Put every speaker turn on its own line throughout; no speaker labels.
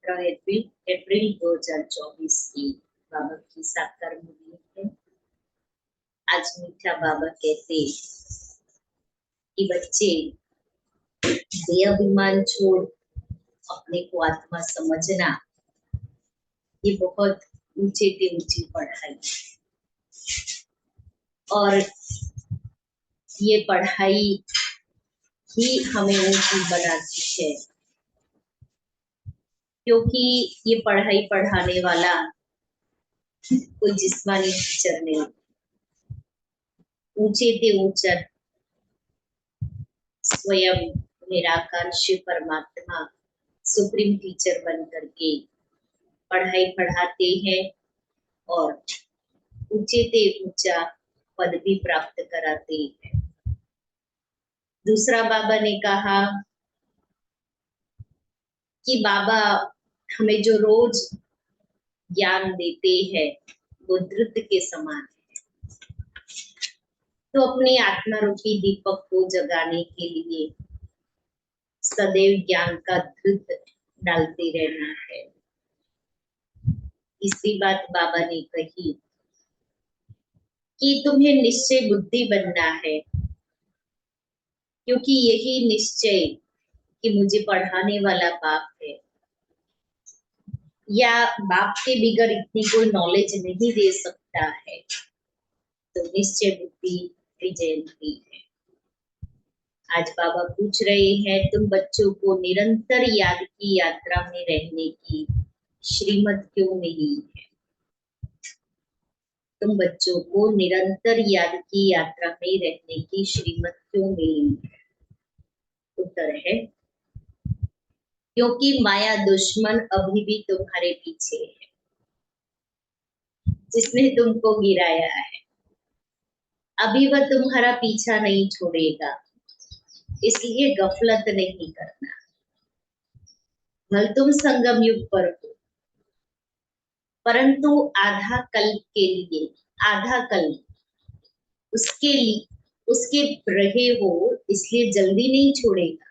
17 अप्रैल 2024 की बाबा की साकार मुरली है। आज मीठा बाबा कहते कि बच्चे देह अभिमान छोड़ अपने को आत्मा समझना, ये बहुत ऊंचे से ऊंची पढ़ाई और ये पढ़ाई ही हमें ऊंची बनाती है, क्योंकि ये पढ़ाई पढ़ाने वाला कोई जिस्मानी टीचर नहीं, ऊंचे से ऊंचा स्वयं निराकार शिव परमात्मा सुप्रीम टीचर बन करके पढ़ाई पढ़ाते हैं और ऊंचे से ऊंचा पद भी प्राप्त कराते हैं। दूसरा बाबा ने कहा कि बाबा हमें जो रोज ज्ञान देते हैं वो द्रुत के समान है, तो अपने आत्मा रूपी दीपक को जगाने के लिए सदैव ज्ञान का द्रुत डालते रहना है। इसी बात बाबा ने कही कि तुम्हें निश्चय बुद्धि बनना है, क्योंकि यही निश्चय कि मुझे पढ़ाने वाला बाप है या बाप के बिगर इतनी कोई नॉलेज नहीं दे सकता है, तो निश्चय बुद्धि की जयंती है। आज बाबा पूछ रहे हैं, तुम बच्चों को निरंतर याद की यात्रा में रहने की श्रीमत क्यों नहीं है? तुम बच्चों को निरंतर याद की यात्रा में रहने की श्रीमत क्यों नहीं है? उत्तर है, क्योंकि माया दुश्मन अभी भी तुम्हारे पीछे है, जिसने तुमको गिराया है अभी वह तुम्हारा पीछा नहीं छोड़ेगा, इसलिए गफलत नहीं करना। भले तुम संगम युग पर हो, परंतु आधा कल्प के लिए, आधा कल्प उसके रहे हो, इसलिए जल्दी नहीं छोड़ेगा।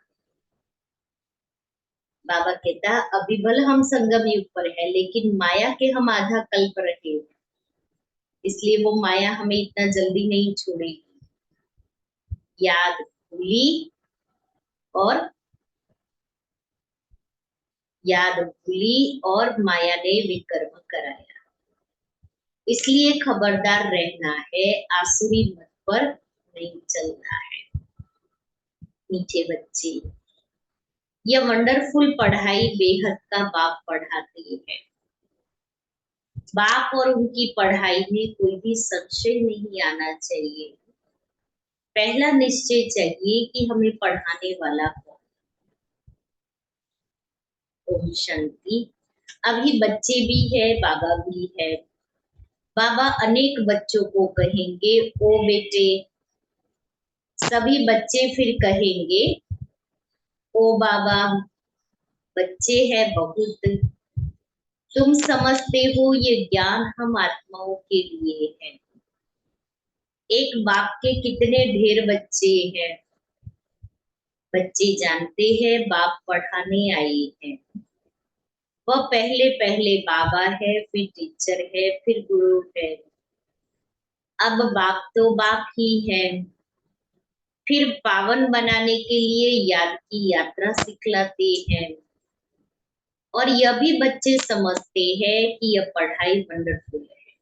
बाबा कहता अभी भले हम संगम युग पर है, लेकिन माया के हम आधा कल्प रहे, इसलिए वो माया हमें इतना जल्दी नहीं छोड़ेगी। याद भूली और माया ने विकर्म कराया, इसलिए खबरदार रहना है, आसुरी मत पर नहीं चलना है। मीठे बच्चे, यह वंडरफुल पढ़ाई बेहद का बाप पढ़ाते हैं। बाप और उनकी पढ़ाई में कोई भी संशय नहीं आना चाहिए। पहला निश्चय चाहिए कि हमें पढ़ाने वाला कौन। ओम शांति। अभी बच्चे भी है, बाबा भी है। बाबा अनेक बच्चों को कहेंगे, ओ बेटे। सभी बच्चे फिर कहेंगे, ओ बाबा। बच्चे हैं बहुत, तुम समझते हो ये ज्ञान हम आत्माओं के लिए है। एक बाप के कितने ढेर बच्चे हैं। बच्चे जानते हैं बाप पढ़ाने आए हैं। वह पहले पहले बाबा है, फिर टीचर है, फिर गुरु है। अब बाप तो बाप ही है, फिर पावन बनाने के लिए याद की यात्रा सिखलाते हैं। और यह भी बच्चे समझते हैं कि यह पढ़ाई वंडरफुल है।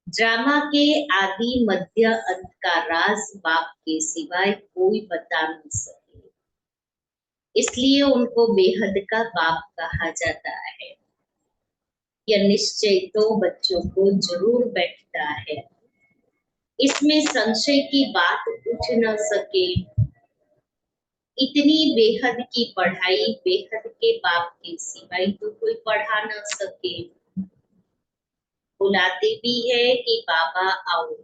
ड्रामा के आदि मध्य अंत का राज बाप के सिवाय कोई बता नहीं सके, इसलिए उनको बेहद का बाप कहा जाता है। यह निश्चय तो बच्चों को जरूर बैठता है, इसमें संशय की बात उठ न सके। इतनी बेहद की पढ़ाई बेहद के बाप के सिवाय तो कोई पढ़ा न सके। बुलाते भी है कि बाबा आओ,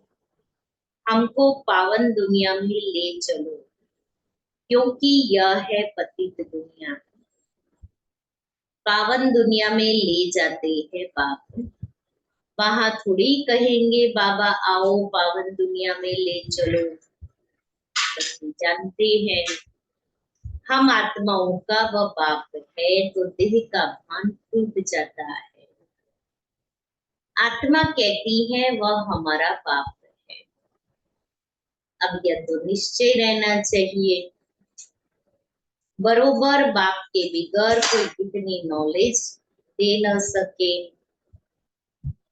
हमको पावन दुनिया में ले चलो, क्योंकि यह है पतित दुनिया। पावन दुनिया में ले जाते हैं बाप। वहां थोड़ी कहेंगे बाबा आओ पावन दुनिया में ले चलो। जानते हैं हम आत्माओं का वह बाप है तो देह का भान टूट जाता है। आत्मा कहती है वह हमारा बाप है। अब यह तो निश्चय रहना चाहिए, बरोबर बाप के बिगर कोई इतनी नॉलेज दे न सके।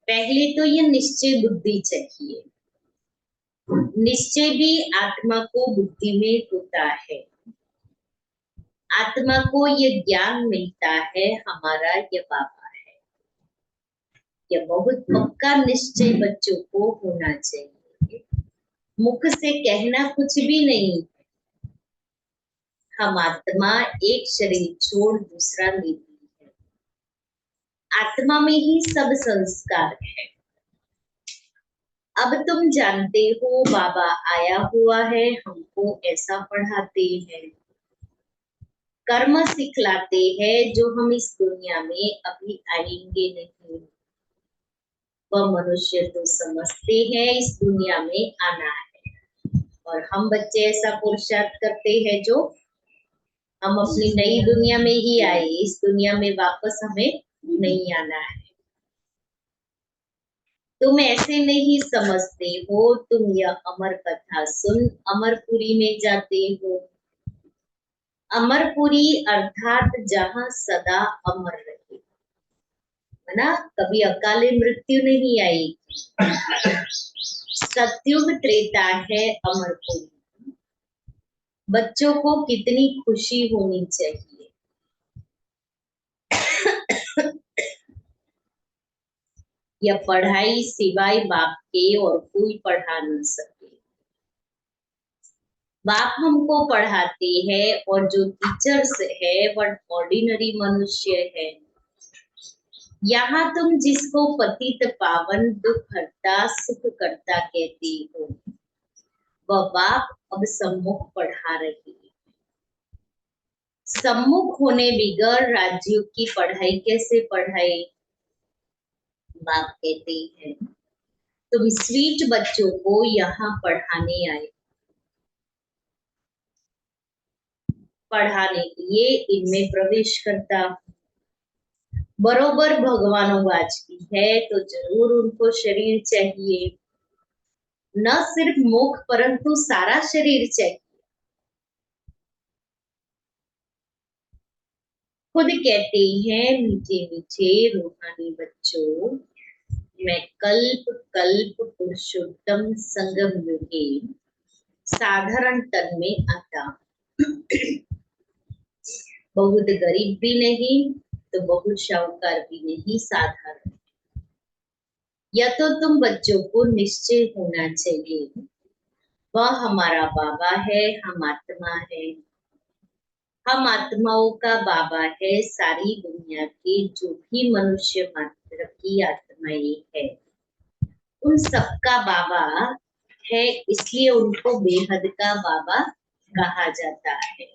पहले तो यह निश्चय बुद्धि चाहिए। निश्चय भी आत्मा को बुद्धि में होता है। आत्मा को यह ज्ञान मिलता है हमारा यह बाबा है। यह बहुत पक्का निश्चय बच्चों को होना चाहिए। मुख से कहना कुछ भी नहीं। हम आत्मा एक शरीर छोड़ दूसरा लेती है। आत्मा में ही सब संस्कार है। अब तुम जानते हो बाबा आया हुआ है, हमको ऐसा पढ़ाते हैं, कर्म सिखलाते हैं जो हम इस दुनिया में अभी आएंगे नहीं। वह मनुष्य तो समझते हैं इस दुनिया में आना है, और हम बच्चे ऐसा पुरुषार्थ करते हैं जो हम अपनी नई दुनिया में ही आए, इस दुनिया में वापस हमें नहीं आना है। तुम ऐसे नहीं समझते हो, तुम यह अमर कथा सुन अमरपुरी में जाते हो। अमरपुरी अर्थात जहाँ सदा अमर रहे, है ना, कभी अकाले मृत्यु नहीं आई। सत्युग त्रेता है अमरपुरी। बच्चों को कितनी खुशी होनी चाहिए। यह पढ़ाई सिवाय बाप के और कोई पढ़ा न सके। बाप हमको पढ़ाते हैं, और जो टीचर्स है वह ऑर्डिनरी मनुष्य है। यहाँ तुम जिसको पतित पावन दुख हरता सुख करता कहते हो, वह बाप अब सम्मुख पढ़ा रही है। सम्मुख होने बिगर राज्यों की पढ़ाई कैसे पढ़ाए। बाप कहते हैं तुम स्वीट बच्चों को यहाँ पढ़ाने आए, पढ़ाने के लिए इनमें प्रवेश करता। बरोबर भगवानों की है तो जरूर उनको शरीर चाहिए, न सिर्फ मुख परंतु सारा शरीर चाहिए। खुद कहते हैं मीठे मीठे रूहानी बच्चों, मैं कल्प कल्प पुरुषोत्तम संगम युगे साधारण तन में आता। बहुत गरीब भी नहीं तो बहुत शाहूकार भी नहीं, साधारण। या तो तुम बच्चों को निश्चय होना चाहिए वह हमारा बाबा है, हम आत्मा है। हम आत्माओं का बाबा है। सारी दुनिया के जो भी मनुष्य मात्र की आत्माएं है उन सबका बाबा है, इसलिए उनको बेहद का बाबा कहा जाता है।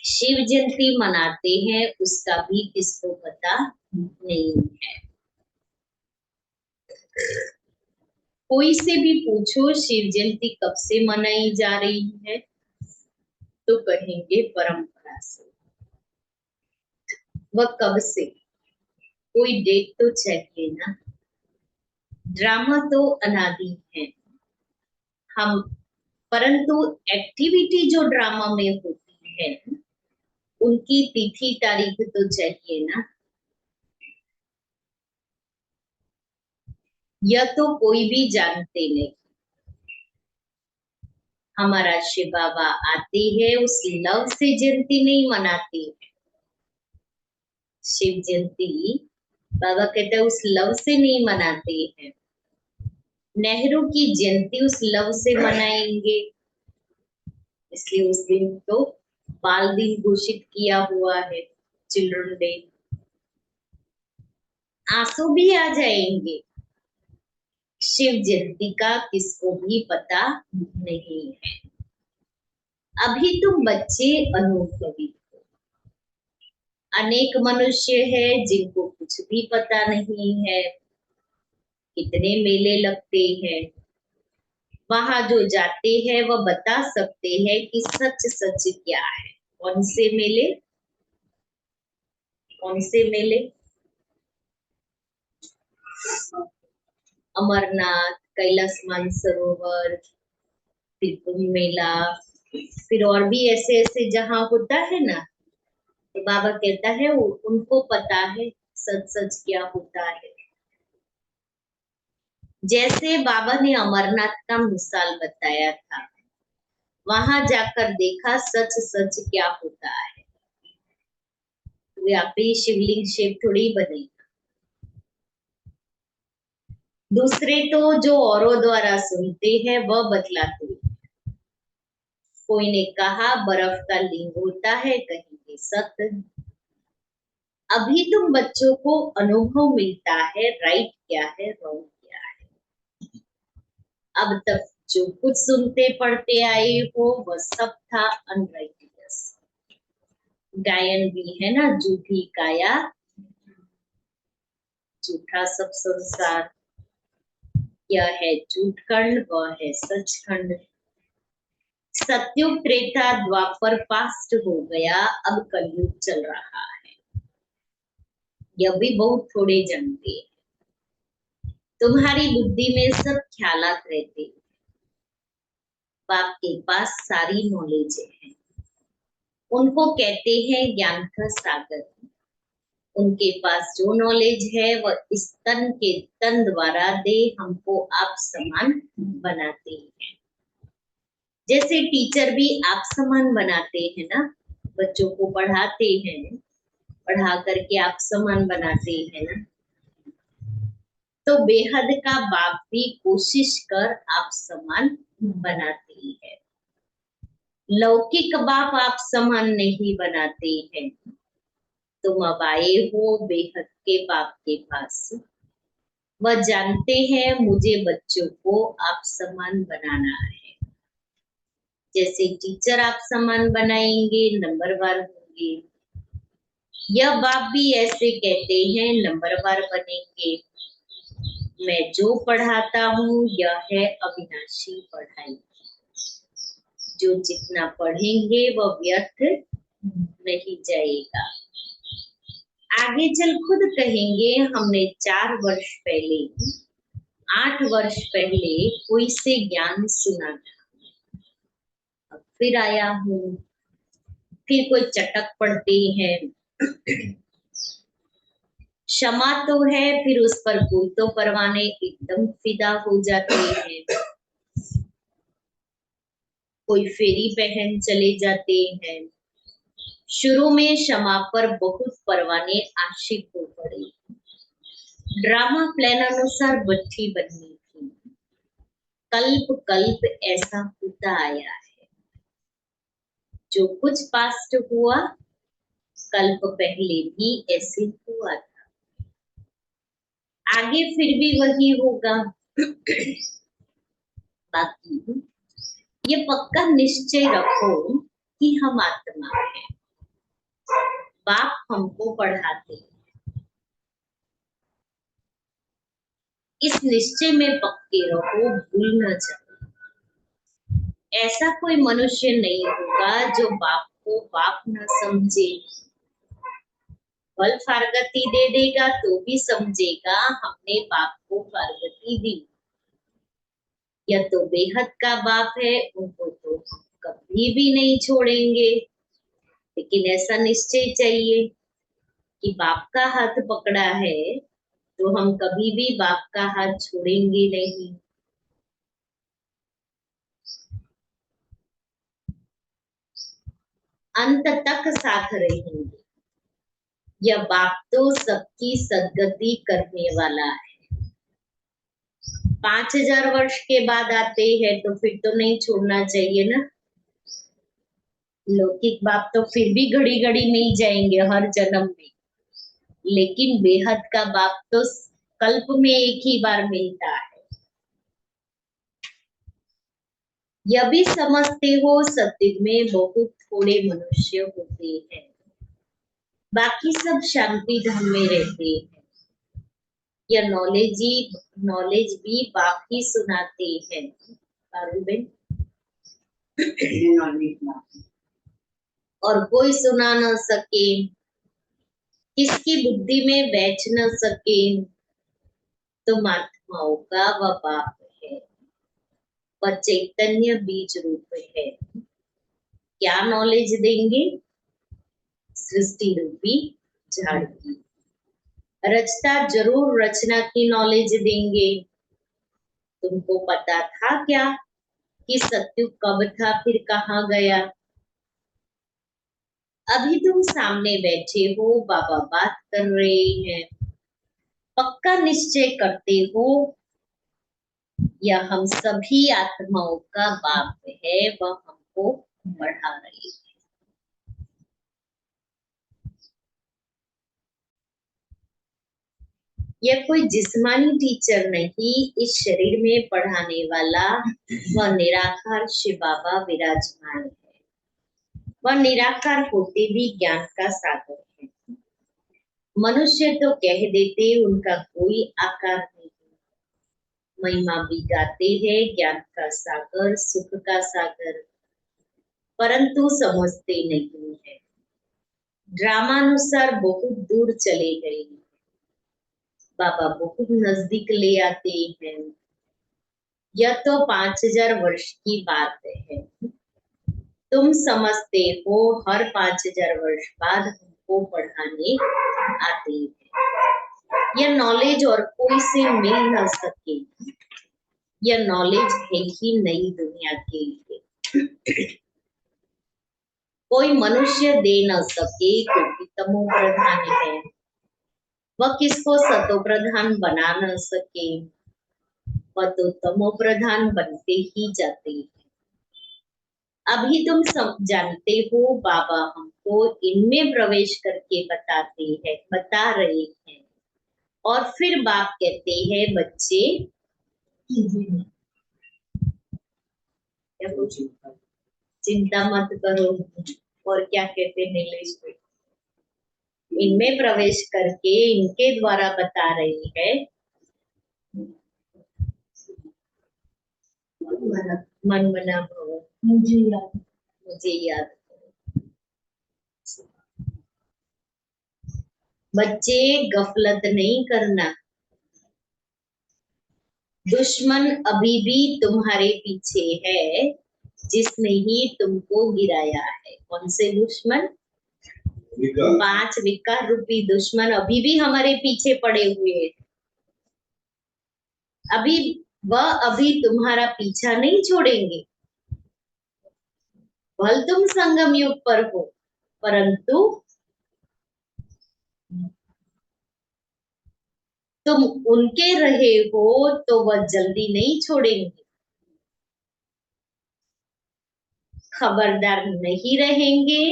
शिव जयंती मनाते हैं, उसका भी किसको पता नहीं है। कोई से भी पूछो शिव जयंती कब से मनाई जा रही है तो कहेंगे परंपरा से। वह कब से, कोई डेट तो चाहिए ना। ड्रामा तो अनादि है हम, परंतु एक्टिविटी जो ड्रामा में होती है उनकी तिथि तारीख तो चाहिए ना। यह तो कोई भी जानते नहीं। हमारा शिव बाबा आते हैं, उस लव से जयंती नहीं मनाते। शिव जयंती बाबा कहते हैं उस लव से नहीं मनाते हैं। नेहरू की जयंती उस लव से मनाएंगे, इसलिए उस दिन तो बाल दिन घोषित किया हुआ है, चिल्ड्रन डे। आंसू भी आ जाएंगे। शिव जयंती का किसको भी पता नहीं है। अभी तुम बच्चे अनुभवी हो। अनेक मनुष्य है जिनको कुछ भी पता नहीं है। कितने मेले लगते हैं, वहां जो जाते हैं वह बता सकते हैं कि सच सच क्या है। कौन से मेले? कौन से मेले? अमरनाथ, कैलाश मानसरोवर, फिर कुंभ मेला, फिर और भी ऐसे ऐसे जहाँ होता है ना, तो बाबा कहता है उनको पता है सच सच क्या होता है। जैसे बाबा ने अमरनाथ का मिसाल बताया था, वहां जाकर देखा सच सच क्या होता है। तो यहाँ पे शिवलिंग शेप थोड़ी बनेगी। दूसरे तो जो औरों द्वारा सुनते हैं वह बतलाते हैं। कोई ने कहा बर्फ का लिंग होता है, कहेंगे सत्य। अभी तुम बच्चों को अनुभव मिलता है राइट क्या है रॉन्ग क्या है। अब तक जो कुछ सुनते पढ़ते आए हो वह सब था अनराइटियस। गायन भी है ना, झूठी काया झूठा सब संसार। यह है झूठ खंड, वह है सच खंड। सतयुग त्रेता द्वापर पास्ट हो गया, अब कलयुग चल रहा है। यह भी बहुत थोड़े जानते हैं। तुम्हारी बुद्धि में सब ख्यालात रहते हैं। बाप के पास सारी नॉलेज है। उनको कहते हैं ज्ञान का सागर। उनके पास जो नॉलेज है वह इस तन के तन द्वारा दे हमको आप समान बनाते हैं। जैसे टीचर भी आप समान बनाते हैं ना, बच्चों को पढ़ाते हैं, पढ़ा करके आप समान बनाते हैं ना, तो बेहद का बाप भी कोशिश कर आप समान बनाते हैं। लौकिक बाप आप समान नहीं बनाते हैं। तुम अब आए हो बेहद के बाप के पास। वह जानते हैं मुझे बच्चों को आप समान बनाना है। जैसे टीचर आप समान बनाएंगे नंबरवार होंगे, यह बाप भी ऐसे कहते हैं नंबरवार बनेंगे। मैं जो पढ़ाता हूँ यह है अविनाशी पढ़ाई। जो जितना पढ़ेंगे वह व्यर्थ नहीं जाएगा। आगे चल खुद कहेंगे हमने 4 वर्ष पहले, 8 वर्ष पहले कोई से ज्ञान सुना था, अब फिर आया हूँ। फिर कोई चटक पड़ते हैं। क्षमा तो है, फिर उस पर कोई तो परवाने एकदम फिदा हो जाते हैं। कोई फेरी पहन चले जाते हैं। शुरू में क्षमा पर बहुत परवाने आशिक हो पड़े। ड्रामा प्लान अनुसार भट्टी बननी थी। कल्प कल्प ऐसा होता आया है। जो कुछ पास्ट हुआ कल्प पहले भी ऐसे हुआ था, आगे फिर भी वही होगा। बाकी ये पक्का निश्चय रखो कि हम आत्मा है। बाप हमको पढ़ाते हैं। इस निश्चय में पक्के रहो, भूल न जाओ। ऐसा कोई मनुष्य नहीं होगा जो बाप को बाप न समझे। फल फारगती दे देगा तो भी समझेगा हमने बाप को फारगती दी। यह तो बेहद का बाप है, उनको तो हम कभी भी नहीं छोड़ेंगे। लेकिन ऐसा निश्चय चाहिए कि बाप का हाथ पकड़ा है तो हम कभी भी बाप का हाथ छोड़ेंगे नहीं। अंत तक साथ रहेंगे। यह बाप तो सबकी सदगति करने वाला है। 5000 वर्ष के बाद आते हैं तो फिर तो नहीं छोड़ना चाहिए ना। लौकिक बाप तो फिर भी घड़ी घड़ी मिल जाएंगे हर जन्म में, लेकिन बेहद का बाप तो कल्प में एक ही बार मिलता है। यह भी समझते हो सत्युग में बहुत थोड़े मनुष्य होते हैं, बाकी सब शांति धाम में रहते हैं। यह नॉलेज भी बाप ही सुनाते हैं। पारुलबेन और कोई सुना न सके, किसकी बुद्धि में बैठ न सके, तुम आत्माओं का वह बाप है, वह चैतन्य बीज रूप है। क्या नॉलेज देंगे? सृष्टि रूपी झाड़ की। रचता जरूर रचना की नॉलेज देंगे। तुमको पता था क्या कि सत्युग कब था फिर कहाँ गया? अभी तुम सामने बैठे हो, बाबा बात कर रहे हैं, पक्का निश्चय करते हो यह हम सभी आत्माओं का बाप है, वह हमको बढ़ा रही है। यह कोई जिस्मानी टीचर नहीं, इस शरीर में पढ़ाने वाला वह निराकार शिव बाबा विराजमान है। वह निराकार होते भी ज्ञान का सागर है। मनुष्य तो कह देते उनका कोई आकार नहीं, महिमा भी गाते हैं ज्ञान का सागर, सुख का सागर, परंतु समझते नहीं है। ड्रामानुसार बहुत दूर चले गए, बाबा बहुत नजदीक ले आते हैं। यह तो 5000 वर्ष की बात है। तुम समझते हो हर 5000 वर्ष बाद हमको पढ़ाने आते हैं। यह नॉलेज और कोई से मिल न सके, यह नॉलेज है ही नई दुनिया के लिए। कोई मनुष्य दे न सके क्योंकि तमो प्रधान है। वह किसको सतो प्रधान बना न सके, वह तो तमो प्रधान बनते ही जाते हैं। अभी तुम सब जानते हो बाबा हमको इनमें प्रवेश करके बताते हैं, बता रहे हैं, और फिर बाप कहते हैं बच्चे क्या कुछ चिंता मत करो। और क्या कहते हैं नीलेश भाई? इनमें प्रवेश करके इनके द्वारा बता रही है। मन मना भव, मुझे याद करो। बच्चे गफलत नहीं करना, दुश्मन अभी भी तुम्हारे पीछे है, जिसने ही तुमको गिराया है। कौन से दुश्मन? 5 विकार रूपी दुश्मन अभी भी हमारे पीछे पड़े हुए हैं। अभी तुम्हारा पीछा नहीं छोड़ेंगे। भल तुम संगम युग पर हो, परंतु तुम उनके रहे हो तो वह जल्दी नहीं छोड़ेंगे। खबरदार नहीं रहेंगे,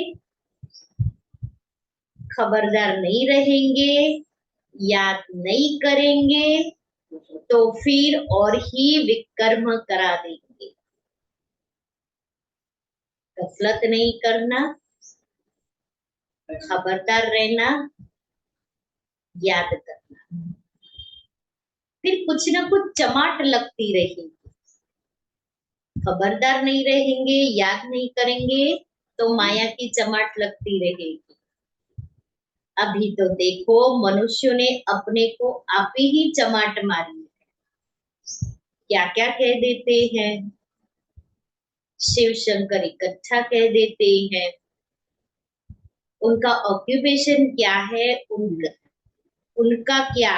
खबरदार नहीं रहेंगे, याद नहीं करेंगे तो फिर और ही विकर्म करा देंगे। गफलत नहीं करना, खबरदार रहना, याद करना, फिर कुछ ना कुछ चमाट लगती रहेगी। खबरदार नहीं रहेंगे, याद नहीं करेंगे तो माया की चमाट लगती रहेगी। अभी तो देखो मनुष्यों ने अपने को आप ही चमाट मारी है। क्या क्या कह देते हैं, शिव शंकर इकट्ठा कह देते हैं। उनका ऑक्यूपेशन क्या है, उनका क्या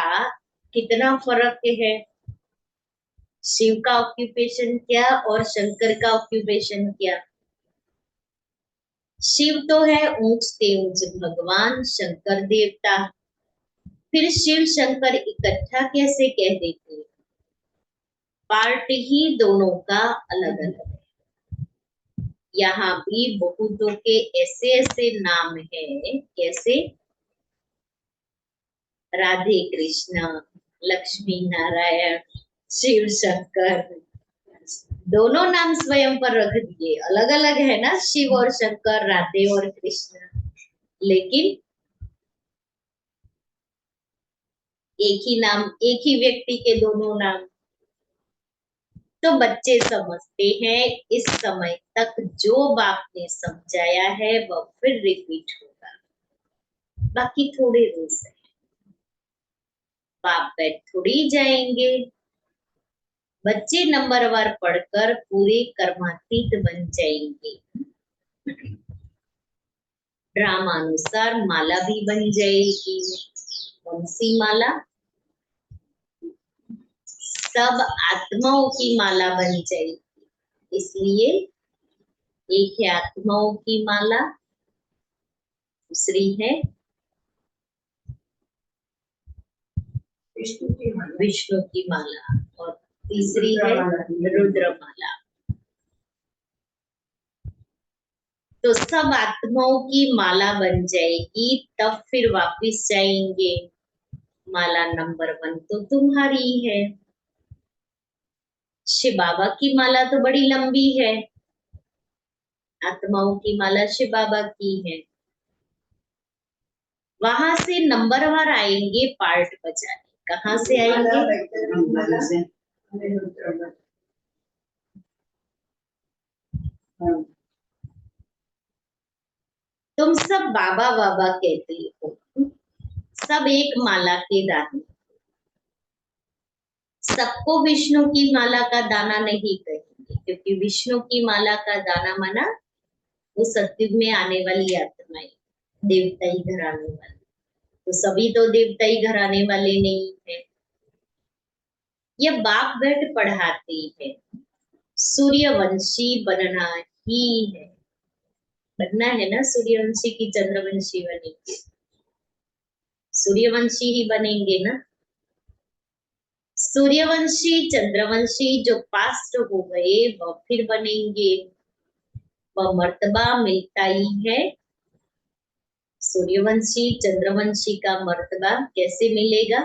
कितना फर्क है? शिव का ऑक्यूपेशन क्या और शंकर का ऑक्यूपेशन क्या? शिव तो है ऊंच से ऊंच भगवान, शंकर देवता। फिर शिव शंकर इकट्ठा कैसे कह देते हैं? पार्ट ही दोनों का अलग अलग है। यहाँ भी बहुतों के ऐसे ऐसे नाम है, कैसे? राधे कृष्ण, लक्ष्मी नारायण, शिव शंकर, दोनों नाम स्वयं पर रख दिए। अलग अलग है ना, शिव और शंकर, राधे और कृष्ण, लेकिन एक ही नाम, एक ही व्यक्ति के दोनों नाम। तो बच्चे समझते हैं। इस समय तक जो बाप ने समझाया है वह फिर रिपीट होगा। बाकी थोड़े रूल्स है, बाप बैठ थोड़ी जाएंगे। बच्चे नंबरवार पढ़कर पूरे कर्मातीत बन जाएंगे। ड्रामानुसार माला भी बन जाएगी। कौन सी माला? सब आत्माओं की माला बन जाएगी। इसलिए एक है आत्माओं की माला, दूसरी है विष्णु की माला और तीसरी है रुद्रमाला। तो सब आत्माओं की माला बन जाएगी, तब फिर वापिस जाएंगे। माला नंबर 1 तो तुम्हारी है। शिव बाबा की माला तो बड़ी लंबी है, आत्माओं की माला शिव बाबा की है। वहां से नंबरवार आएंगे पार्ट बजाने। कहाँ से आएंगे? तुम सब बाबा बाबा कहते हो, सब एक माला के दाने। सबको विष्णु की माला का दाना नहीं कहेंगे, क्योंकि विष्णु की माला का दाना माना वो सत्युग में आने वाली आत्माएं, देवताई घराने वाले। तो सभी तो देवताई घराने वाले नहीं है। ये बाप बैठ पढ़ाते हैं। सूर्यवंशी बनना ही है, बनना है ना। सूर्यवंशी की चंद्रवंशी बनेंगे, सूर्यवंशी ही बनेंगे ना। सूर्यवंशी चंद्रवंशी जो पास्ट हो गए वह फिर बनेंगे। वह मर्तबा मिलता ही है। सूर्यवंशी चंद्रवंशी का मर्तबा कैसे मिलेगा?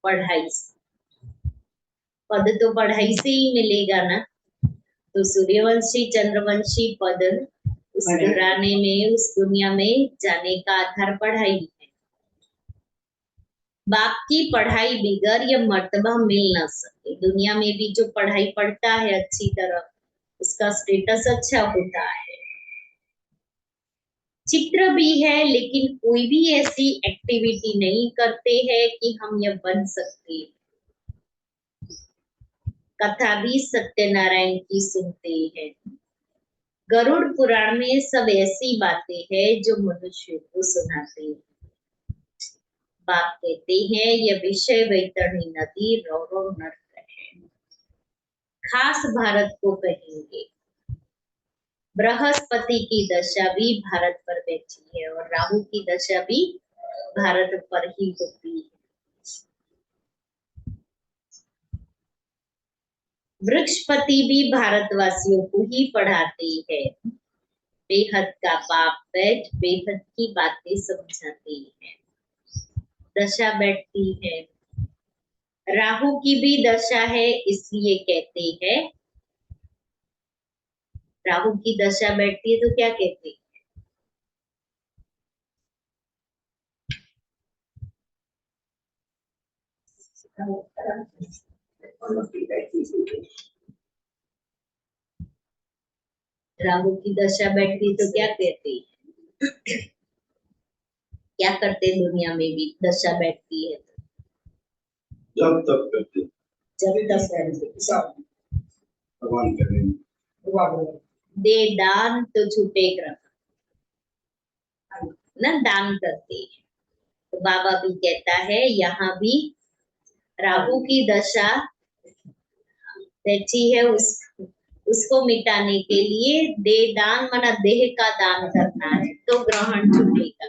पढ़ाई से। पद तो पढ़ाई से ही मिलेगा ना। तो सूर्यवंशी चंद्रवंशी पद उस घराने में, उस दुनिया में जाने का आधार पढ़ाई है। बाप की पढ़ाई बिगर यह मर्तबा मिल ना सके। दुनिया में भी जो पढ़ाई पढ़ता है अच्छी तरह, उसका स्टेटस अच्छा होता है। चित्र भी है, लेकिन कोई भी ऐसी एक्टिविटी नहीं करते हैं कि हम यह बन सकते। कथा भी सत्यनारायण की सुनते हैं। गरुड़ पुराण में सब ऐसी बातें हैं जो मनुष्य को सुनाते हैं। बाप कहते हैं यह विषय वैतरणी नदी रौरव नर्क है। खास भारत को कहेंगे। बृहस्पति की दशा भी भारत पर बैठी है और राहु की दशा भी भारत पर ही होती है। वृक्षपति भी भारतवासियों को ही पढ़ाते हैं। बेहद का बाप बैठ बेहद की बातें समझाते हैं। दशा बैठती है। राहु की भी दशा है, इसलिए कहते हैं राहु की दशा बैठती है तो क्या कहते हैं? राहु की दशा बैठती तो क्या कहते हैं? क्या करते दुनिया में भी दशा बैठती है तो? जब तक करते, जब तक करते भगवान करेंगे। दे दान तो छूटे ग्रह ना, दान करते हैं। तो बाबा भी कहता है यहाँ भी राहु की दशा बैठी है, उसको मिटाने के लिए दे दान माना देह का दान करना है तो ग्रहण छूटेगा।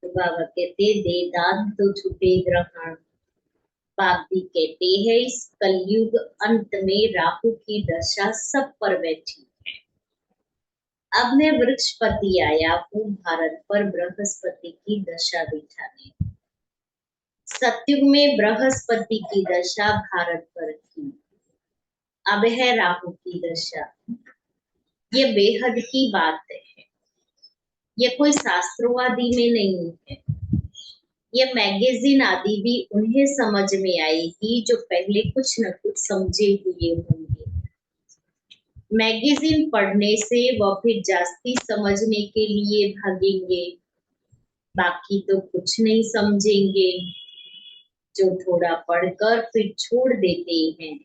तो बाबा कहते दे दान तो छुपे ग्रहण। बाप भी कहते हैं इस कलयुग अंत में राहु की दशा सब पर बैठी। अब मैं वृक्षपति आया हूँ भारत पर बृहस्पति की दशा बिठाने। सतयुग में बृहस्पति की दशा भारत पर थी, अब है राहु की दशा। ये बेहद की बात है, ये कोई शास्त्रवादी में नहीं है। ये मैगजीन आदि भी उन्हें समझ में आएगी जो पहले कुछ न कुछ समझे हुए होंगे। मैगजीन पढ़ने से वह फिर जास्ती समझने के लिए भागेंगे, बाकी तो कुछ नहीं समझेंगे। जो थोड़ा पढ़कर फिर छोड़ देते हैं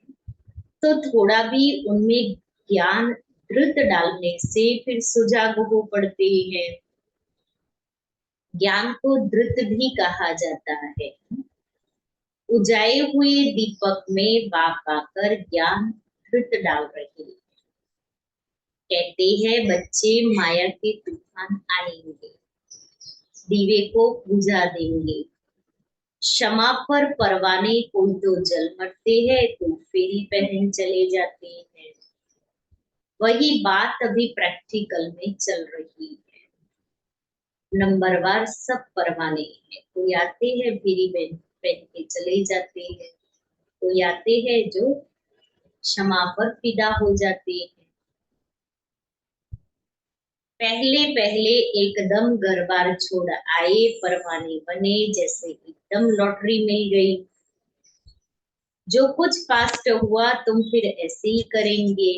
तो थोड़ा भी उनमें ज्ञान धृत डालने से फिर सुजाग हो पड़ते हैं। ज्ञान को धृत भी कहा जाता है। उजाए हुए दीपक में बाप आकर ज्ञान धृत डाल रहे हैं। कहते हैं बच्चे माया के तूफान आएंगे, दीवे को बुझा देंगे। क्षमा पर परवाने कोई तो जल मरते हैं तो फेरी पहन चले जाते हैं। वही बात अभी प्रैक्टिकल में चल रही है। नंबरवार सब परवाने हैं, कोई आते हैं फेरी पहन के चले जाते हैं, कोई आते हैं जो क्षमा पर फिदा हो जाते हैं। पहले पहले एकदम घर बार छोड़ आए परवाने बने, जैसे एकदम लॉटरी मिल गई। जो कुछ पास्ट हुआ तुम फिर ऐसे ही करेंगे,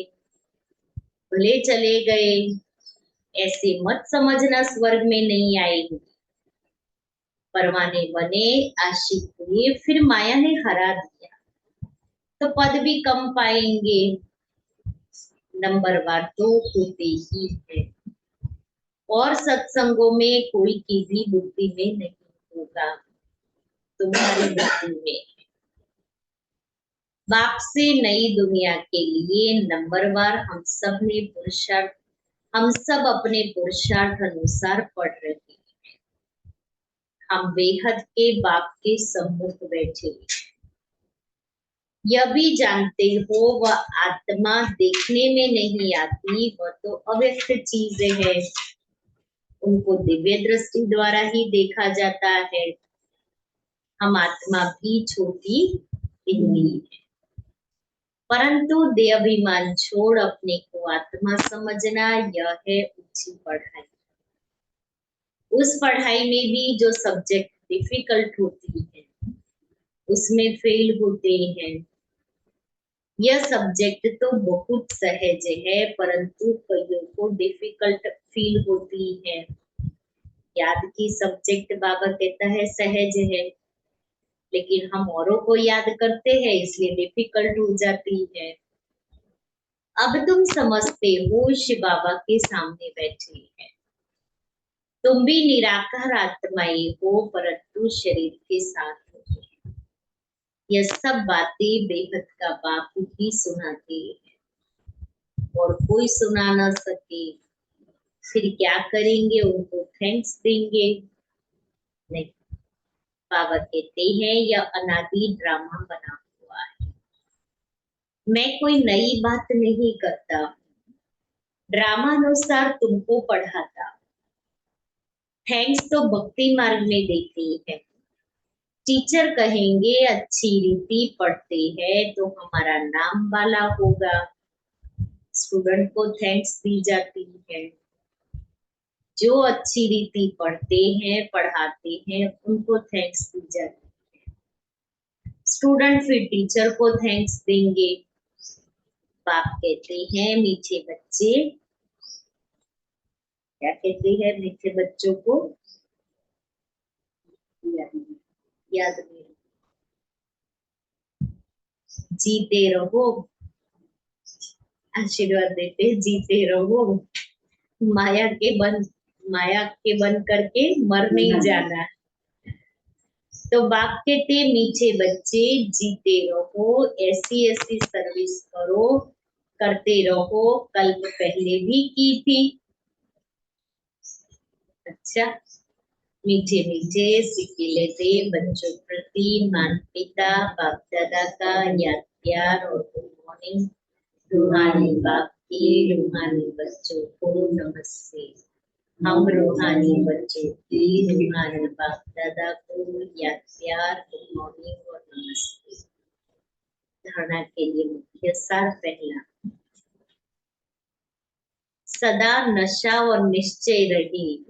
भले चले गए। ऐसे मत समझना स्वर्ग में नहीं आएंगे। परवाने बने, आशिक हुए, फिर माया ने हरा दिया। तो पद भी कम पाएंगे, नंबरवार तो होते ही है। और सत्संगों में कोई की भी बुद्धि में नहीं होगा, तुम्हारी बुद्धि में। बाप से नई दुनिया के लिए नंबरवार हम सब ने पुरुषार्थ, हम सब अपने पुरुषार्थ अनुसार पढ़ रहे हैं। हम बेहद के बाप के सम्मुख बैठे हैं। यह भी जानते हो वह आत्मा देखने में नहीं आती, वह तो अव्यक्त चीजें है, उनको दिव्य दृष्टि द्वारा ही देखा जाता है। हम आत्मा भी छोटी इतनी है, परंतु देहाभिमान छोड़ अपने को आत्मा समझना, यह है ऊंची पढ़ाई। उस पढ़ाई में भी जो सब्जेक्ट डिफिकल्ट होती है उसमें फेल होते हैं। यह सब्जेक्ट तो बहुत सहज है, परंतु कईयों को डिफिकल्ट फील होती है। याद की सब्जेक्ट बाबा कहता है सहज है, लेकिन हम औरों को याद करते हैं इसलिए डिफिकल्ट हो जाती है। अब तुम समझते हो शिव बाबा के सामने बैठे हैं, तुम भी निराकार आत्माएं हो, परंतु शरीर के साथ हो। यह सब बातें बेहद का बाप ही सुनाते हैं, और कोई सुना ना सके फिर क्या करेंगे, उनको थैंक्स देंगे? नहीं, बाबा कहते हैं यह अनादि ड्रामा बना हुआ है। मैं कोई नई बात नहीं करता, ड्रामा अनुसार तुमको पढ़ाता। थैंक्स तो भक्ति मार्ग में देते हैं। टीचर कहेंगे अच्छी रीति पढ़ते हैं तो हमारा नाम वाला होगा, स्टूडेंट को थैंक्स दी जाती है। जो अच्छी रीति पढ़ते हैं पढ़ाते हैं उनको थैंक्स दी जाती है। स्टूडेंट फिर टीचर को थैंक्स देंगे। बाप कहते हैं मीठे बच्चे, क्या कहते हैं मीठे बच्चों को? याद नहीं। जीते रहो, आशीर्वाद देते जीते रहो, माया के बन, माया के बन करके मर नहीं जाना। तो बाप कहते मीठे बच्चे जीते रहो, ऐसी ऐसी सर्विस करो, करते रहो, कल्प पहले भी की थी। अच्छा, मीठे मीठे सिक्के लेते बच्चों प्रति माता पिता बाप दादा का याद प्यार और गुड मॉर्निंग। रूहानी बाप की रूहानी बच्चों को नमस्ते। हम रूहानी बच्चों की रूहानी बाप दादा को याद प्यार, गुड मॉर्निंग और नमस्ते। धारणा के लिए मुख्य सार पहला, सदा नशा और निश्चय रही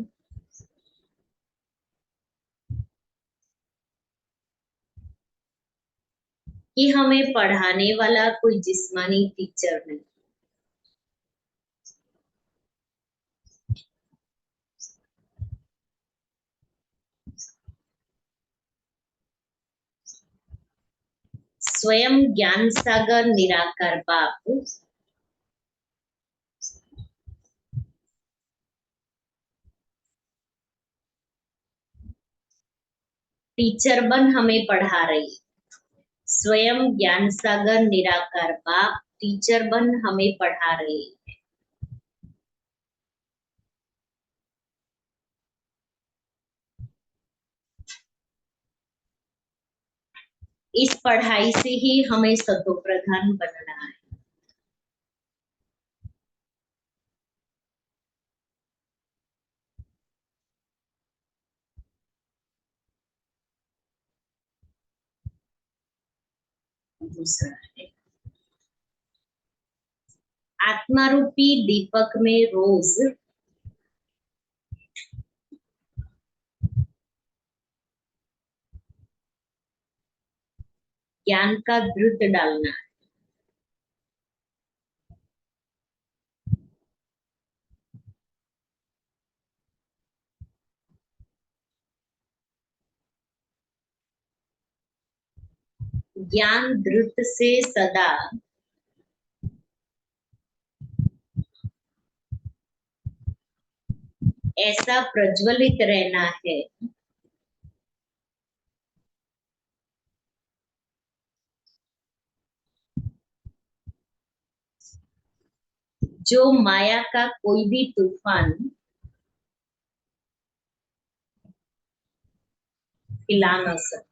कि हमें पढ़ाने वाला कोई जिस्मानी टीचर नहीं, स्वयं ज्ञान सागर निराकार बाप टीचर बन हमें पढ़ा रही। स्वयं ज्ञान सागर निराकार बाप टीचर बन हमें पढ़ा रहे। इस पढ़ाई से ही हमें सतो प्रधान बनना है। दूसरा है आत्मा रूपी दीपक में रोज ज्ञान का घृत डालना है। ज्ञान धृत से सदा ऐसा प्रज्वलित रहना है जो माया का कोई भी तूफान हिला न सके।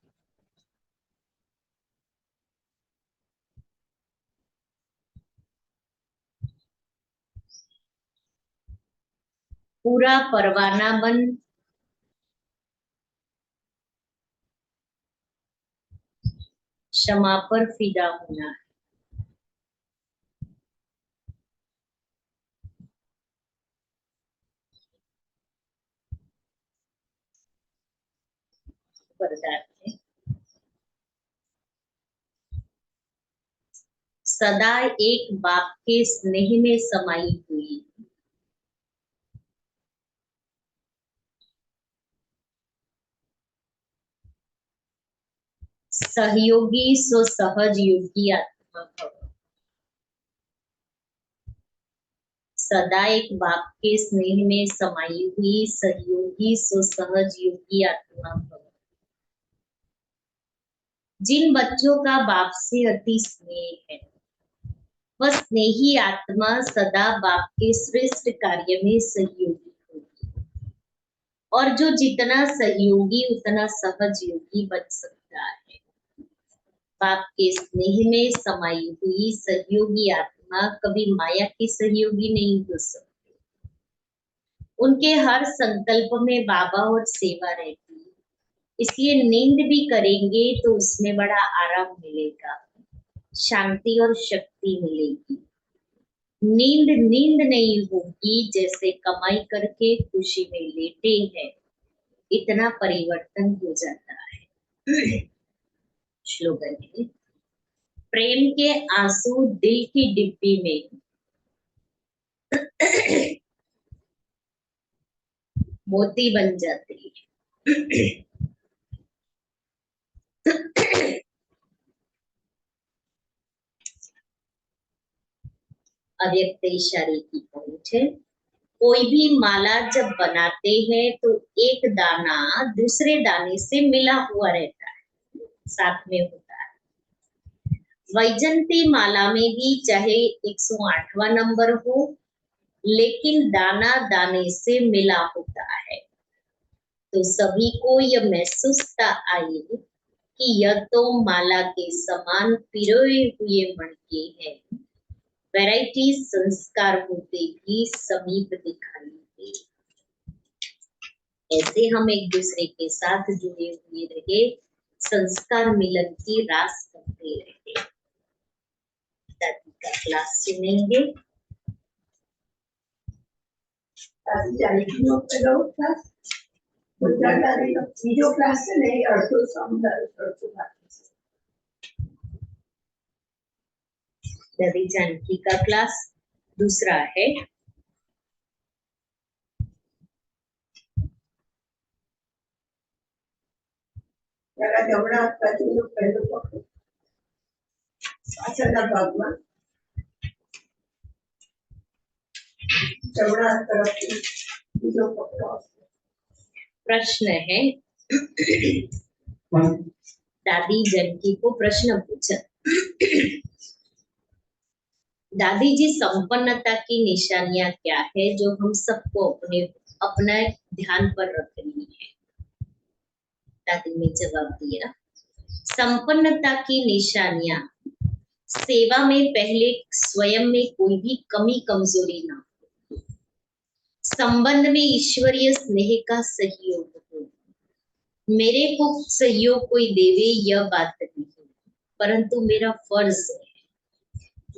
पूरा परवाना बन क्षमा पर फिदा होना है। वरदान है सदा एक बाप के स्नेह में समाई हुई सहयोगी सो सहज योगी आत्मा भव। सदा एक बाप के स्नेह में समाई हुई सहयोगी सो सहज योगी आत्मा भव। जिन बच्चों का बाप से अति स्नेह है वह स्नेही आत्मा सदा बाप के श्रेष्ठ कार्य में सहयोगी होगी और जो जितना सहयोगी उतना सहज योगी बन सकता है। बाप के स्नेह में समाई हुई सहयोगी आत्मा कभी माया की सहयोगी नहीं हो सकती। उनके हर संकल्प में बाबा और सेवा रहती है, इसलिए नींद भी करेंगे तो उसमें बड़ा आराम मिलेगा, शांति और शक्ति मिलेगी। नींद नींद नहीं होगी जैसे कमाई करके खुशी में लेटे हैं, इतना परिवर्तन हो जाता है। श्लोगन है प्रेम के आंसू दिल की डिब्बी में मोती बन जाते हैं। अव्यक्त इशारे की पहुंच है। कोई भी माला जब बनाते हैं तो एक दाना दूसरे दाने से मिला हुआ रहता है, साथ में होता है। वैजंती माला में भी चाहे 108वां नंबर हो लेकिन दाना दाने से मिला होता है। तो सभी को यह महसूसता आई कि यह तो माला के समान पिरोए हुए मणके हैं। वैरायटी संस्कार होते भी समीप दिखाई दे। ऐसे हम एक दूसरे के साथ जुड़े हुए रहे, संस्कार मिलन की रास करते रहे। दादी का क्लास सुनेंगे।
वीडियो क्लास से नहीं
दादी जानकी का क्लास दूसरा है। प्रश्न है दादी जानकी को प्रश्न पूछा, दादी जी संपन्नता की निशानियां क्या है जो हम सबको अपना ध्यान पर रखनी है। दादी ने जवाब दिया संपन्नता की निशानियां सेवा में पहले स्वयं में कोई भी कमी कमजोरी ना हो, संबंध में ईश्वरीय स्नेह का सहयोग हो। मेरे को सहयोग कोई देवे यह बात नहीं, परंतु मेरा फर्ज है,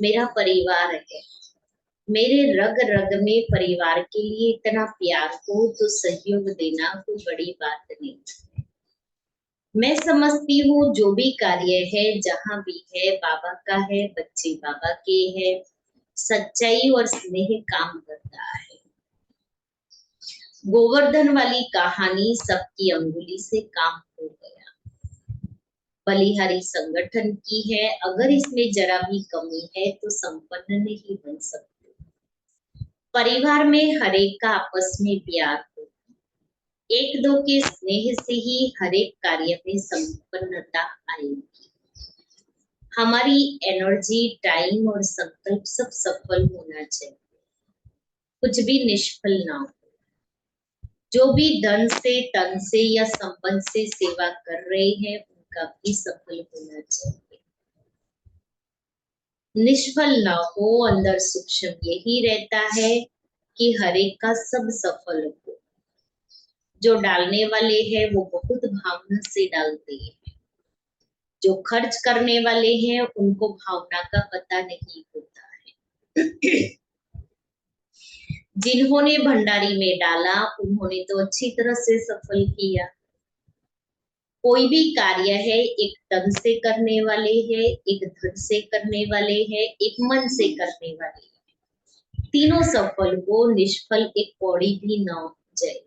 मेरा परिवार है, मेरे रग रग में परिवार के लिए इतना प्यार हो तो सहयोग देना कोई बड़ी बात नहीं। मैं समझती हूँ जो भी कार्य है जहां भी है बाबा का है, बच्चे बाबा के है, सच्चाई और स्नेह काम करता है। गोवर्धन वाली कहानी सबकी अंगुली से काम हो गया। बलिहारी संगठन की है। अगर इसमें जरा भी कमी है तो संपन्न नहीं बन सकते। परिवार में हर एक का आपस में प्यार हो, एक दो के स्नेह से ही हर एक कार्य में संपन्नता आएगी। हमारी एनर्जी, टाइम और संकल्प सब सफल होना चाहिए, कुछ भी निष्फल ना हो। जो भी धन से, तन से या संबंध से सेवा कर रहे हैं उनका भी सफल होना चाहिए, निष्फल ना हो। अंदर सूक्ष्म यही रहता है कि हर एक का सब सफल हो। जो डालने वाले हैं वो बहुत भावना से डालते हैं, जो खर्च करने वाले हैं उनको भावना का पता नहीं होता है। जिन्होंने भंडारी में डाला उन्होंने तो अच्छी तरह से सफल किया। कोई भी कार्य है, एक तन से करने वाले हैं, एक धन से करने वाले हैं, एक मन से करने वाले हैं, तीनों सफल हो, निष्फल एक कौड़ी भी ना हो जाए,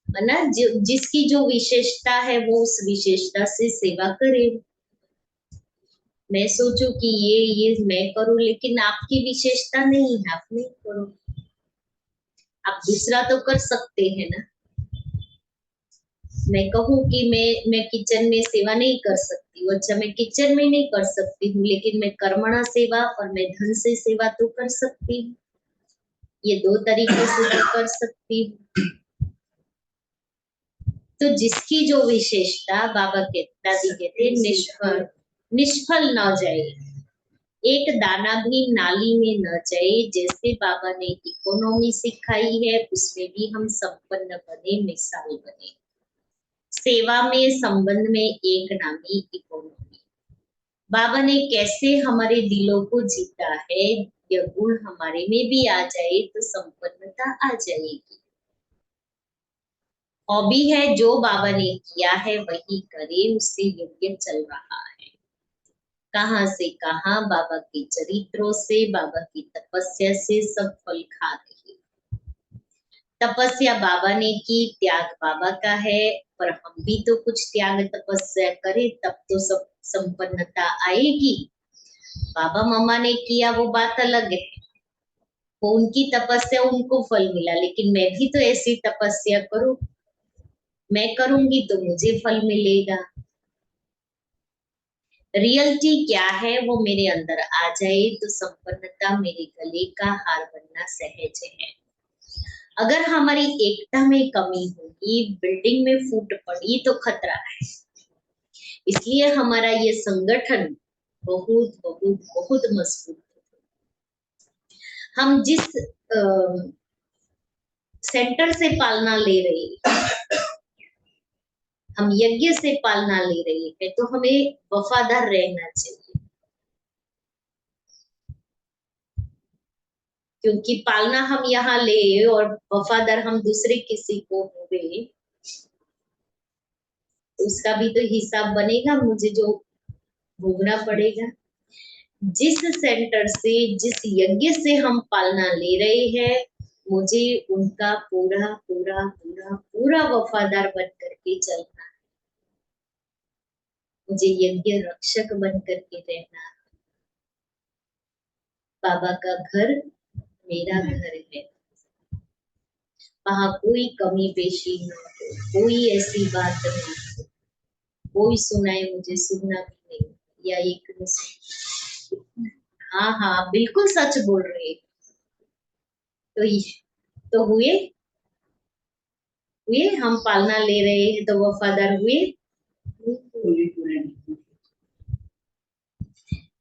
है ना। जिसकी जो विशेषता है वो उस विशेषता से सेवा करे। मैं सोचूं कि ये मैं करूं, लेकिन आपकी विशेषता नहीं है, आप नहीं करो। आप दूसरा तो कर सकते हैं ना। मैं कहूँ कि मैं किचन में सेवा नहीं कर सकती हूँ, अच्छा मैं किचन में नहीं कर सकती हूँ, लेकिन मैं कर्मणा सेवा और मैं धन से सेवा तो कर सकती हूँ। ये दो तरीके से तो कर सकती हूँ। तो जिसकी जो विशेषता, बाबा दादी कहते निष्फल निष्फल ना जाए, एक दाना भी नाली में न जाए। जैसे बाबा ने इकोनॉमी सिखाई है उसमें भी हम संपन्न बने, मिसाल बने। सेवा में, संबंध में एक नामी इकोनॉमी। बाबा ने कैसे हमारे दिलों को जीता है, यह गुण हमारे में भी आ जाए तो संपन्नता आ जाएगी। हॉबी है, जो बाबा ने किया है वही करे, उससे यज्ञ चल रहा है। कहां से कहां बाबा के चरित्रों से, बाबा की तपस्या से सब फल खा रही। तपस्या बाबा ने की, त्याग बाबा का है, पर हम भी तो कुछ त्याग तपस्या करें तब तो सब संपन्नता आएगी। बाबा मम्मा ने किया वो बात अलग है, वो उनकी तपस्या, उनको फल मिला, लेकिन मैं भी तो ऐसी तपस्या करूं। मैं करूंगी तो मुझे फल मिलेगा। रियलिटी क्या है वो मेरे अंदर आ जाए तो संपन्नता मेरे गले का हार बनना सहज है। अगर हमारी एकता में कमी होगी, बिल्डिंग में फूट पड़ी तो खतरा है। इसलिए हमारा ये संगठन बहुत बहुत बहुत मजबूत है। हम जिस सेंटर से पालना ले रहे हैं, हम यज्ञ से पालना ले रहे हैं, तो हमें वफादार रहना चाहिए, क्योंकि पालना हम यहाँ ले और वफादार हम दूसरे किसी को हुए, उसका भी तो हिसाब बनेगा, मुझे जो भोगना पड़ेगा। जिस सेंटर से, जिस यज्ञ से हम पालना ले रहे हैं, मुझे उनका पूरा पूरा पूरा पूरा वफादार बन करके चलना है। मुझे यज्ञ रक्षक बन करके रहना। बाबा का घर मेरा घर है, वहां कोई कमी पेशी न हो, कोई ऐसी बात न हो, कोई सुनाए मुझे सुनना भी नहीं, या एक हाँ हाँ बिल्कुल सच बोल रहे। तो हुए हुए हम पालना ले रहे हैं तो वफादार हुए।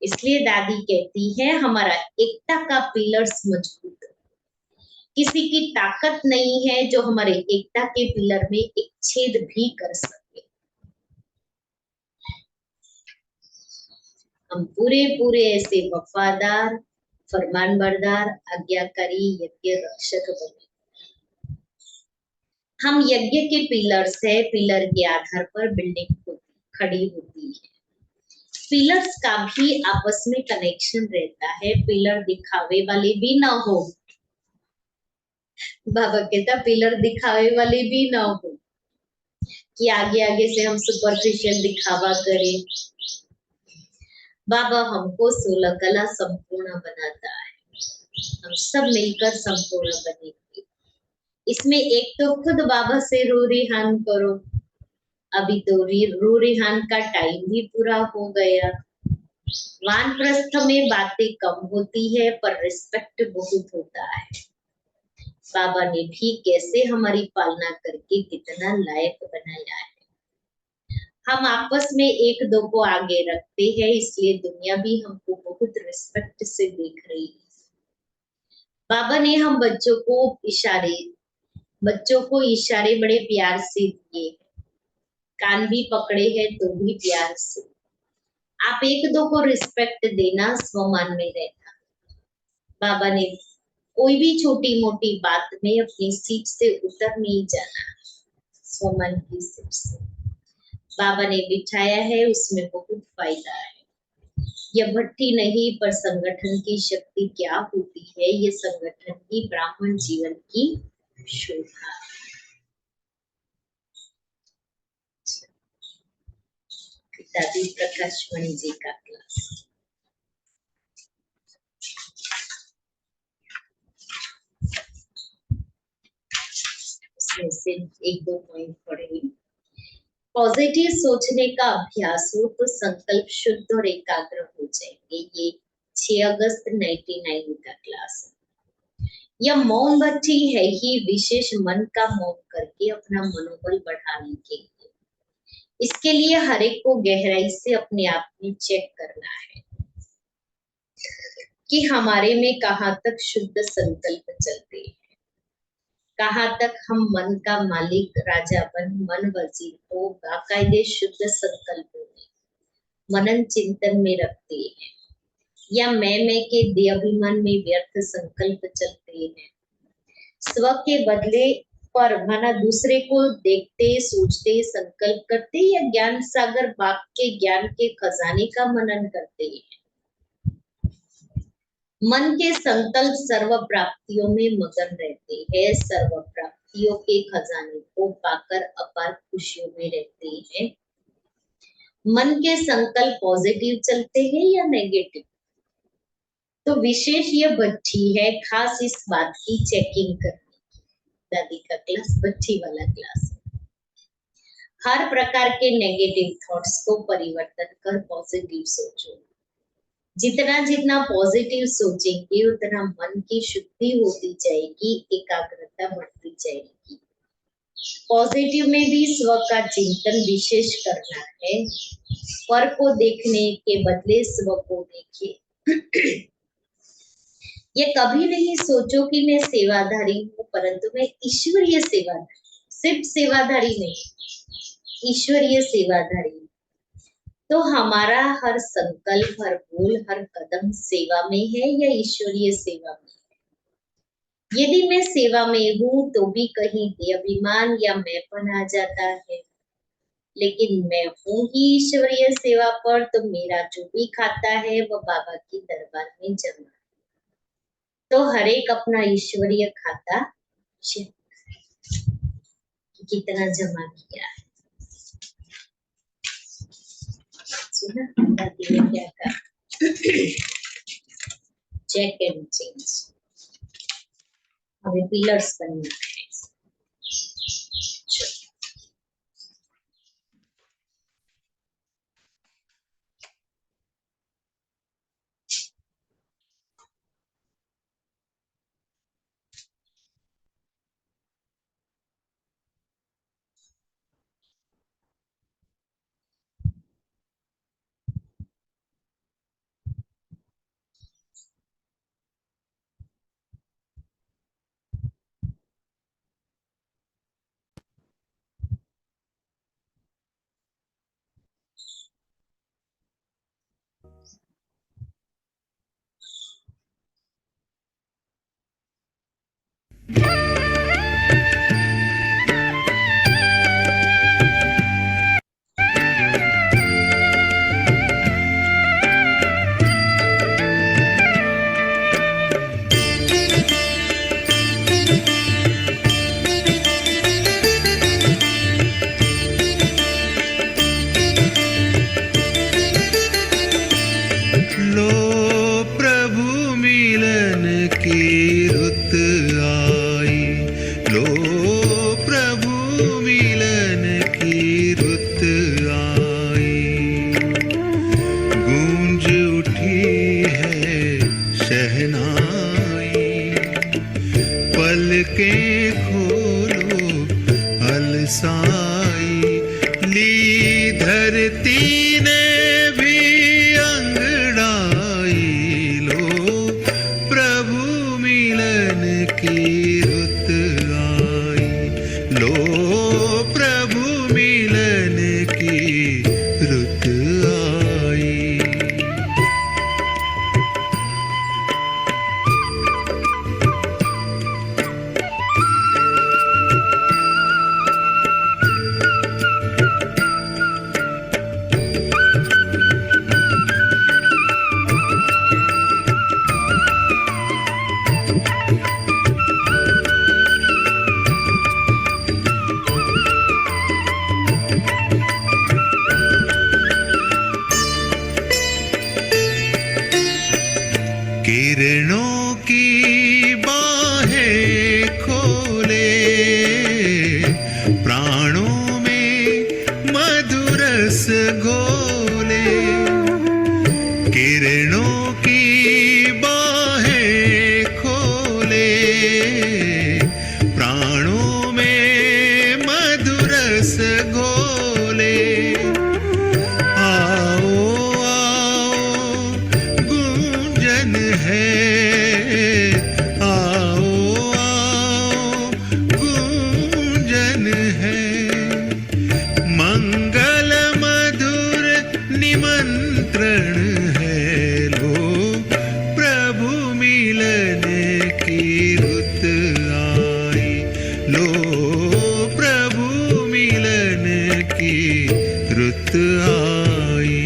इसलिए दादी कहती है हमारा एकता का पिलर्स मजबूत है। किसी की ताकत नहीं है जो हमारे एकता के पिलर में एक छेद भी कर सके। हम पूरे पूरे ऐसे वफादार, फरमानबरदार, आज्ञाकारी यज्ञ रक्षक बने। हम यज्ञ के पिलर्स है, पिलर के आधार पर बिल्डिंग खड़ी होती है। पिलर्स का भी आपस में कनेक्शन रहता है, पिलर दिखावे वाले भी ना हो। बाबा कहता पिलर दिखावे वाले भी ना हो, कि आगे आगे से हम सुपरफिशियल दिखावा करें। बाबा हमको 16 कला संपूर्ण बनाता है, हम सब मिलकर संपूर्ण बनेंगे। इसमें एक तो खुद बाबा से रो रिहान करो। अभी तो रो रिहान का टाइम भी पूरा हो गया। वानप्रस्थ में बातें कम होती है पर रिस्पेक्ट बहुत होता है। बाबा ने भी कैसे हमारी पालना करके कितना लायक बनाया है। हम आपस में एक दो को आगे रखते हैं, इसलिए दुनिया भी हमको बहुत रिस्पेक्ट से देख रही है। बाबा ने हम बच्चों को इशारे बड़े प्यार से दिए, कान भी पकड़े हैं तो भी प्यार से। आप एक दो को रिस्पेक्ट देना, स्वमान में रहना। बाबा ने कोई भी छोटी मोटी बात में अपनी सीट से उतर नहीं जाना, स्वमान की सीट से बाबा ने बिठाया है, उसमें बहुत फायदा है। यह भट्टी नहीं पर संगठन की शक्ति क्या होती है, ये संगठन ही ब्राह्मण जीवन की शोभा है। पिताजी प्रकाश मणि जी का क्लास। उसमें से एक दो पॉइंट पढ़ेंगे। पॉजिटिव सोचने का अभ्यास हो तो संकल्प शुद्ध और एकाग्र हो जाएंगे। ये 6 अगस्त 99 का क्लास है। यह मौन भट्टी है ही विशेष मन का मौन करके अपना मनोबल बढ़ाने के लिए। इसके लिए हर एक को गहराई से अपने आप में चेक करना है कि हमारे में कहाँ तक शुद्ध संकल्प चलते हैं, कहाँ तक हम मन का मालिक राजा बन मन वजीर को बाकायदे शुद्ध संकल्पों में मनन चिंतन में रखते हैं, या मैं के देहाभिमान में व्यर्थ संकल्प चलते हैं। स्व के बदले पर माना दूसरे को देखते सोचते संकल्प करते, या ज्ञान सागर बाग के ज्ञान के खजाने का मनन करते हैं। मन के संकल्प सर्व प्राप्तियों में मगन रहते हैं, सर्व प्राप्तियों के खजाने को पाकर अपार खुशियों में रहते हैं। मन के संकल्प पॉजिटिव चलते हैं या नेगेटिव, तो विशेष यह भट्टी है खास इस बात की चेकिंग करने की। दादी का क्लास भट्टी वाला क्लास है। हर प्रकार के नेगेटिव थॉट्स को परिवर्तन कर पॉजिटिव सोचो। जितना जितना पॉजिटिव सोचेंगे उतना मन की शुद्धि होती जाएगी, एकाग्रता बढ़ती जाएगी। पॉजिटिव में भी स्व का चिंतन विशेष करना है। पर को देखने के बदले स्व को देखे। ये कभी नहीं सोचो कि मैं सेवाधारी हूँ, परंतु मैं ईश्वरीय सेवाधारी, सिर्फ सेवाधारी नहीं, ईश्वरीय सेवाधारी। तो हमारा हर संकल्प, हर बोल, हर कदम सेवा में है या ईश्वरीय सेवा में है। यदि मैं सेवा में हूँ तो भी कहीं देहाभिमान या मैंपन आ जाता है, लेकिन मैं हूँ ही ईश्वरीय सेवा पर, तो मेरा जो भी खाता है वह बाबा की दरबार में जमा है। तो हर एक अपना ईश्वरीय खाता कितना जमा किया है। सुना दादी ने क्या कहा? चेक एंड चेंज, हमें पिलर्स बनना है।
पलकें खोलो अलसाई ली धरती ने भी अंगड़ाई लो प्रभु मिलन की रुत आई लो प्रभु मिलन की रुत आई। किरणों की बाहें खोले प्राणों में मधुरस घोले किरणों की बाहें खोले प्राणों में मधुरस घोले आओ आओ गूंजन है आओ आओ गूंजन है मंगल मधुर निमंत्रण है लो प्रभु मिलन की रुत आई लो प्रभु मिलन की रुत आई।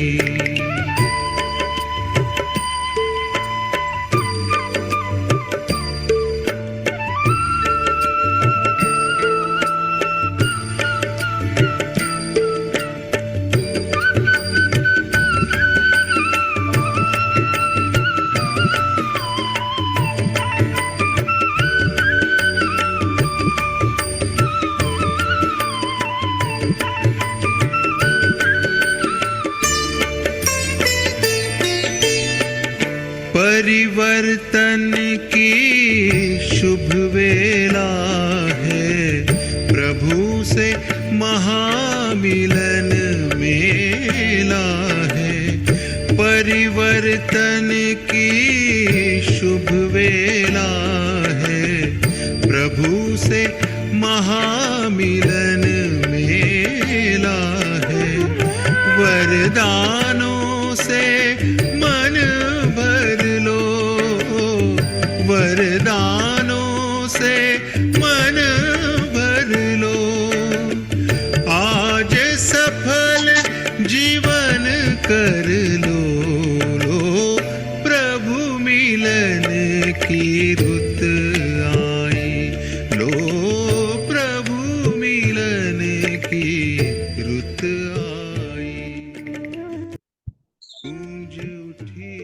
परिवर्तन की शुभ वेला है प्रभु से महामिलन मेला है परिवर्तन की शुभ वेला है प्रभु से महामिलन मेला है वरदानों से मन भर लो वरदानों से मन भर लो आज सफल जीवन कर लो प्रभु मिलन की रुत आई लो प्रभु मिलन की रुत आई गूंज उठी